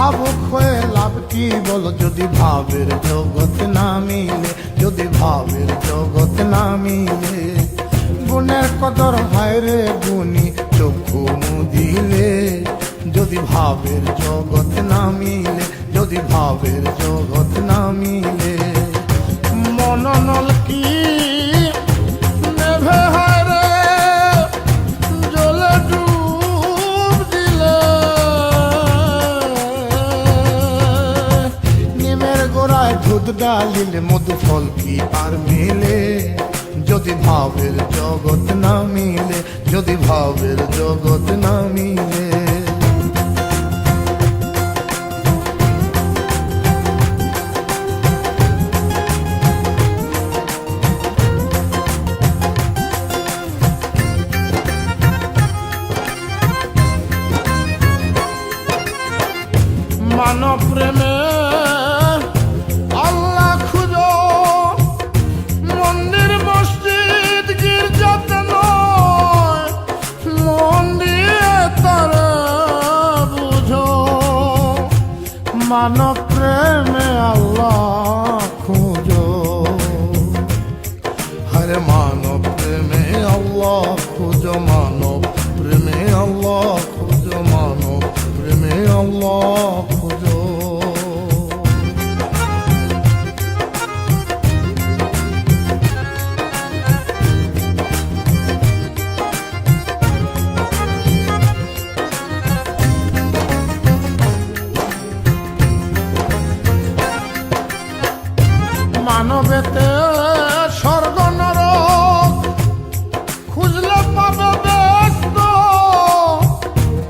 ভাবুক হয়ে লাভ কি বলো, যদি ভাবের জগৎ না মিলে, যদি ভাবের জগৎ না মিলে। গুণের কদর হয় রে গুণী চক্ষু মুদিলে, যদি ভাবের জগৎ না মিলে, যদি ভাবের জগৎ না মিলে। মননল কি নেভে হয় রে জলে ডুব দিলে, নিমের গোড়ায় দুধ ডালিলে মধু ফল কি আর মিলে, যদি ভাবের জগৎ না মিলে, যদি ভাবের জগৎ না মিলে। মানব প্রেমে আল্লাহ খুঁজো, মন্দির মসজিদ গির্জাতে নয়, মন দিয়ে তারা বুঝো। মানব প্রেমে আল্লাহ খুঁজো, হরে মানব প্রেমে আল্লাহ খুঁজো, মানব প্রেমে আল্লাহ খুঁজো, মানব প্রেমে আল্লাহ খুঁজো। মানবেতে স্বর্গ নরক খুঁজলে পাবে ব্যস্ত,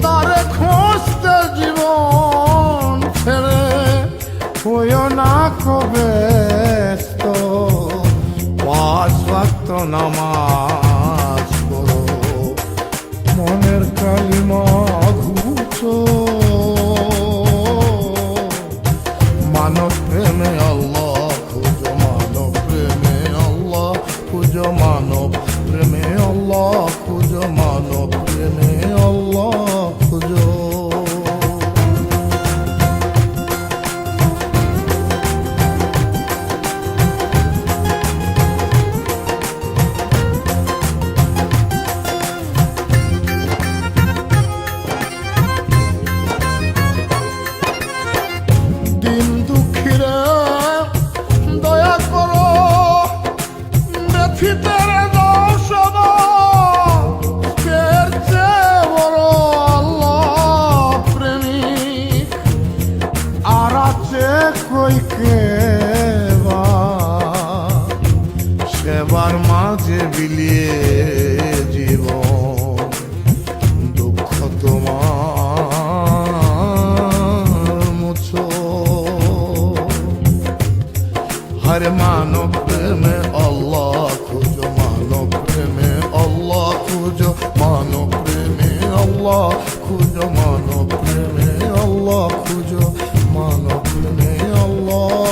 তারে খুঁজতে জীবন ফেরে হইও না কবে ব্যস্ত। পাঁচ ওয়াক্ত নামাজ পড়ো, মনের কালিমা ঘুচো, মানব প্রেমে আল্লাহ খুঁজো, মানব প্রেমে আল্লাহ খুঁজো, মানব প্রেমে আল্লাহ খুঁজো, মানব প্রেমে আল্লাহ খুঁজো। দিন দুঃখীরা দয়া করো, ব্যথিতের দর্শন এর চেয়ে বড় আল্লাহ প্রেমিক আর আছে কই কেবা, সেবার মাঝে বিলিয়ে জীবন দুঃখ তোমার মুছো। হরে মানব প্রেমে আল্লাহ খুঁজো, মানব প্রেমে আল্লাহ খুঁজো, মানব প্রেমে আল্লাহ খুঁজো, মানব প্রেমে আল্লাহ খুঁজো, মানব প্রেমে আল্লাহ